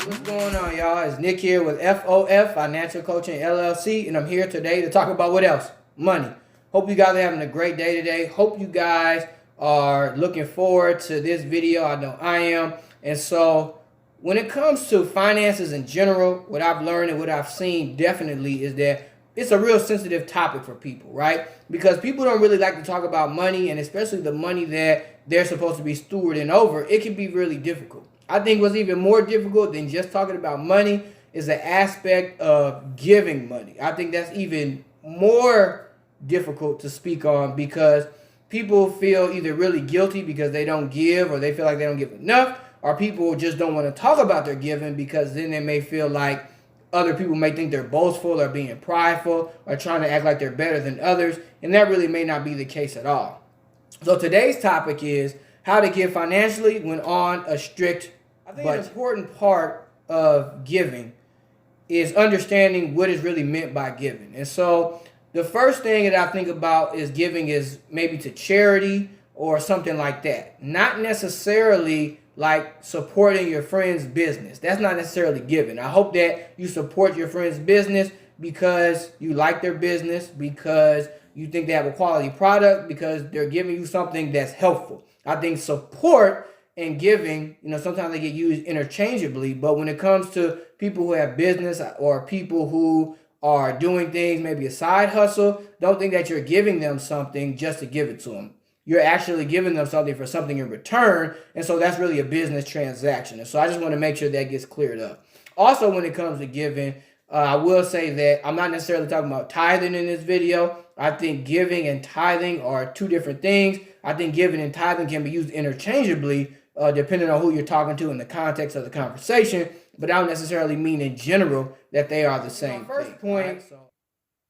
What's going on, y'all? It's Nick here with F.O.F, Financial Coaching LLC, and I'm here today to talk about what else? Money. Hope you guys are having a great day today. Hope you guys are looking forward to this video. I know I am. And so when it comes to finances in general, what I've learned and what I've seen definitely is that it's a real sensitive topic for people, right? Because people don't really like to talk about money, and especially the money that they're supposed to be stewarding over. It can be really difficult. I think what's even more difficult than just talking about money is the aspect of giving money. I think that's even more difficult to speak on because people feel either really guilty because they don't give, or they feel like they don't give enough, or people just don't want to talk about their giving because then they may feel like other people may think they're boastful or being prideful or trying to act like they're better than others, and that really may not be the case at all. So today's topic is how to give financially when on a strict budget. An important part of giving is understanding what is really meant by giving. And so the first thing that I think about is giving is maybe to charity or something like that. Not necessarily like supporting your friend's business. That's not necessarily giving. I hope that you support your friend's business because you like their business, because you think they have a quality product, because they're giving you something that's helpful. I think support and giving, sometimes they get used interchangeably, but when it comes to people who have business or people who are doing things, maybe a side hustle, don't think that you're giving them something just to give it to them. You're actually giving them something for something in return, and so that's really a business transaction. And so I just want to make sure that gets cleared up. Also, when it comes to giving, I will say that I'm not necessarily talking about tithing in this video. I think giving and tithing are two different things. I think giving and tithing can be used interchangeably, depending on who you're talking to in the context of the conversation, but I don't necessarily mean in general that they are the same thing. First point, right? So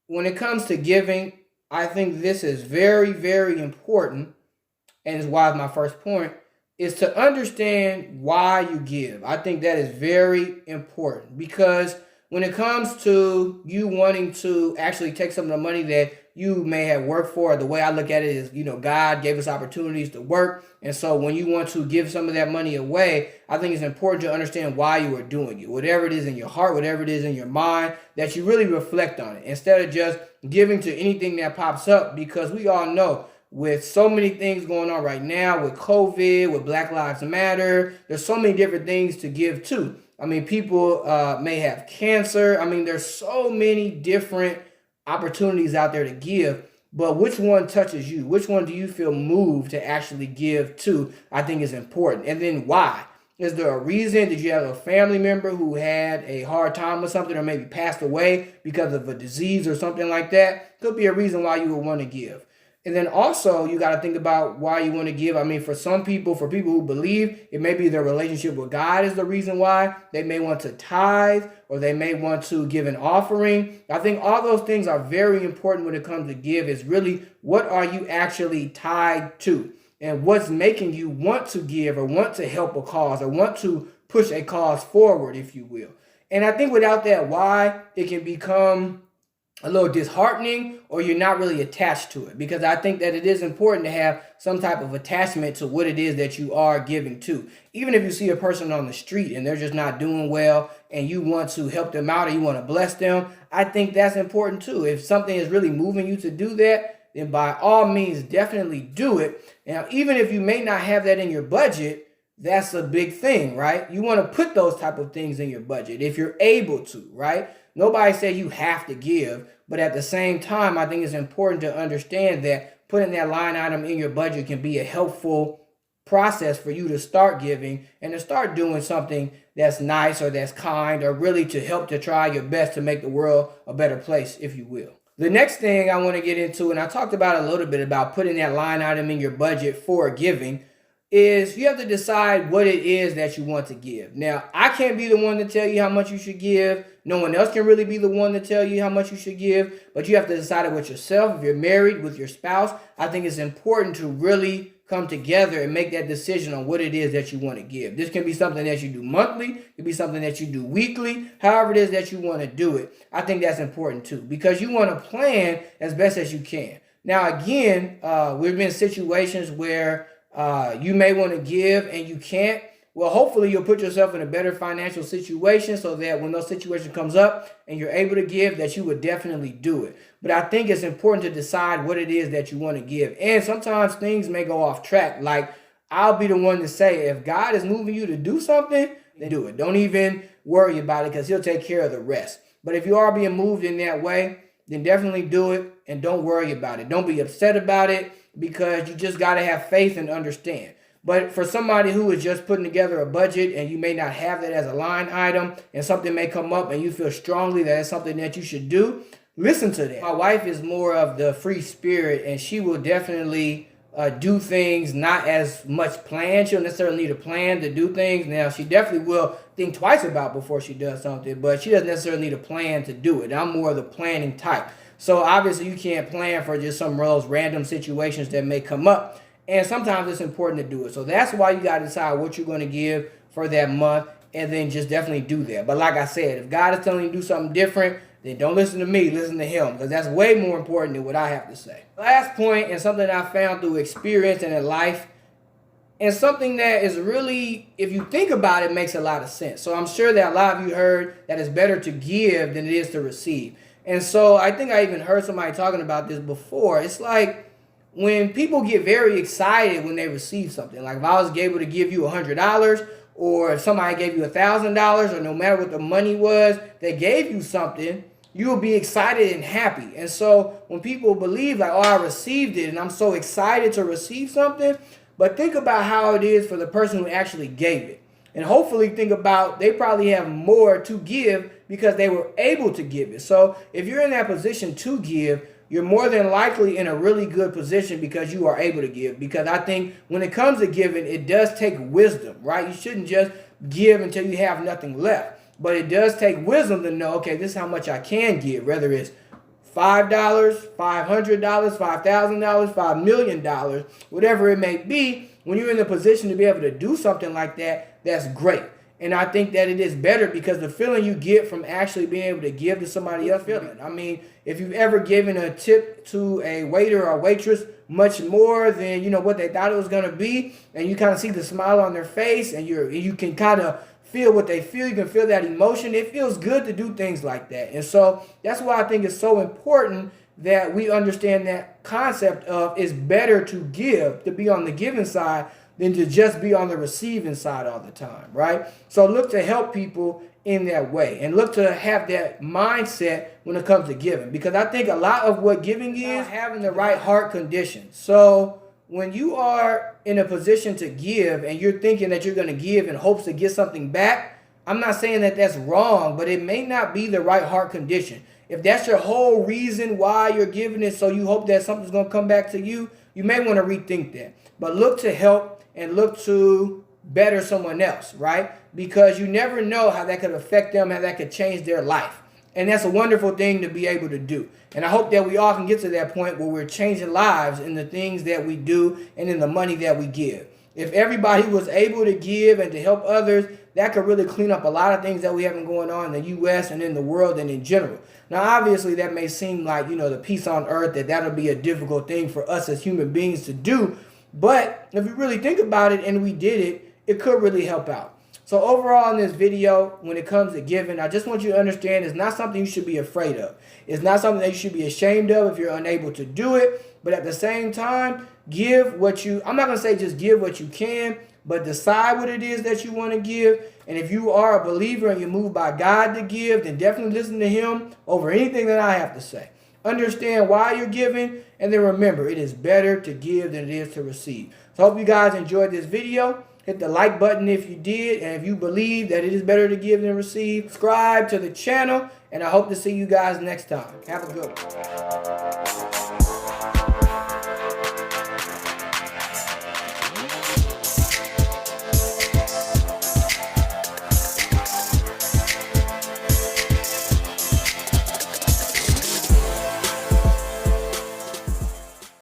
when it comes to giving, I think this is very, very important, and is why my first point is to understand why you give. I think that is very important because when it comes to you wanting to actually take some of the money that you may have worked for, the way I look at it is, God gave us opportunities to work. And so when you want to give some of that money away, I think it's important to understand why you are doing it. Whatever it is in your heart, whatever it is in your mind, that you really reflect on it instead of just giving to anything that pops up, because we all know with so many things going on right now, with COVID, with Black Lives Matter, there's so many different things to give to. I mean, people may have cancer. I mean, there's so many different opportunities out there to give, but which one touches you? Which one do you feel moved to actually give to? I think is important. And then why? Is there a reason? Did you have a family member who had a hard time with something or maybe passed away because of a disease or something like that? Could be a reason why you would want to give. And then also, you got to think about why you want to give. I mean, for some people, for people who believe, it may be their relationship with God is the reason why. They may want to tithe, or they may want to give an offering. I think all those things are very important when it comes to give. Is really, what are you actually tied to? And what's making you want to give or want to help a cause or want to push a cause forward, if you will. And I think without that why, it can become a little disheartening, or you're not really attached to it, because I think that it is important to have some type of attachment to what it is that you are giving to. Even if you see a person on the street and they're just not doing well and you want to help them out or you want to bless them, I think that's important too. If something is really moving you to do that, then by all means, definitely do it. Now, even if you may not have that in your budget, that's a big thing, right? You want to put those type of things in your budget if you're able to, right? Nobody said you have to give, but at the same time, I think it's important to understand that putting that line item in your budget can be a helpful process for you to start giving and to start doing something that's nice or that's kind, or really to help to try your best to make the world a better place, if you will. The next thing I want to get into, and I talked about a little bit about putting that line item in your budget for giving, is you have to decide what it is that you want to give. Now, I can't be the one to tell you how much you should give. No one else can really be the one to tell you how much you should give, but you have to decide it with yourself. If you're married, with your spouse, I think it's important to really come together and make that decision on what it is that you want to give. This can be something that you do monthly. It can be something that you do weekly. However it is that you want to do it, I think that's important too, because you want to plan as best as you can. Now, again, we've been in situations where you may want to give and you can't. well, hopefully you'll put yourself in a better financial situation so that when those situations comes up and you're able to give, that you would definitely do it. But I think it's important to decide what it is that you want to give. And sometimes things may go off track. Like, I'll be the one to say, if God is moving you to do something, then do it. Don't even worry about it, because he'll take care of the rest. But if you are being moved in that way, then definitely do it and don't worry about it. Don't be upset about it, because you just got to have faith and understand. But for somebody who is just putting together a budget and you may not have that as a line item, and something may come up and you feel strongly that it's something that you should do, listen to that. My wife is more of the free spirit, and she will definitely do things not as much planned. She'll necessarily need a plan to do things. Now, she definitely will think twice about before she does something, but she doesn't necessarily need a plan to do it. I'm more of the planning type. So obviously you can't plan for just some of those random situations that may come up. And sometimes it's important to do it. So that's why you got to decide what you're going to give for that month, and then just definitely do that. But like I said, if God is telling you to do something different, then don't listen to me, listen to him, because that's way more important than what I have to say. Last point, and something I found through experience and in life, and something that is really, if you think about it, makes a lot of sense. So I'm sure that a lot of you heard that it's better to give than it is to receive. And so I think I even heard somebody talking about this before. It's like, when people get very excited when they receive something, like if I was able to give you $100, or if somebody gave you $1,000, or no matter what the money was, they gave you something, you will be excited and happy. And so when people believe like, oh, I received it and I'm so excited to receive something, but think about how it is for the person who actually gave it. And hopefully think about, they probably have more to give because they were able to give it. So if you're in that position to give, you're more than likely in a really good position because you are able to give. Because I think when it comes to giving, it does take wisdom, right? You shouldn't just give until you have nothing left. But it does take wisdom to know, okay, this is how much I can give, whether it's $5, $500, $5,000, $5 million, whatever it may be. When you're in the position to be able to do something like that, that's great. And I think that it is better because the feeling you get from actually being able to give to somebody else, I mean, if you've ever given a tip to a waiter or waitress much more than, you know, what they thought it was going to be, and you kind of see the smile on their face, and you can kind of feel what they feel, you can feel that emotion, it feels good to do things like that. And so that's why I think it's so important that we understand that concept of it's better to give, to be on the giving side, than to just be on the receiving side all the time, right? So look to help people in that way, and look to have that mindset when it comes to giving, because I think a lot of what giving is having the right heart condition. So when you are in a position to give and you're thinking that you're going to give in hopes to get something back, I'm not saying that that's wrong, but it may not be the right heart condition. If that's your whole reason why you're giving it, so you hope that something's going to come back to you, you may want to rethink that. But look to help and look to better someone else, right? Because you never know how that could affect them, how that could change their life. And that's a wonderful thing to be able to do. And I hope that we all can get to that point where we're changing lives in the things that we do and in the money that we give. If everybody was able to give and to help others, that could really clean up a lot of things that we have going on in the U.S. and in the world and in general. Now, obviously, that may seem like, you know, the peace on earth, that'll be a difficult thing for us as human beings to do. But if you really think about it and we did it, it could really help out. So overall in this video, when it comes to giving, I just want you to understand it's not something you should be afraid of. It's not something that you should be ashamed of if you're unable to do it. But at the same time, give what you, I'm not going to say just give what you can, but decide what it is that you want to give. And if you are a believer and you're moved by God to give, then definitely listen to him over anything that I have to say. Understand why you're giving, and then remember, it is better to give than it is to receive. So I hope you guys enjoyed this video. Hit the like button if you did, and if you believe that it is better to give than receive, subscribe to the channel, and I hope to see you guys next time. Have a good one.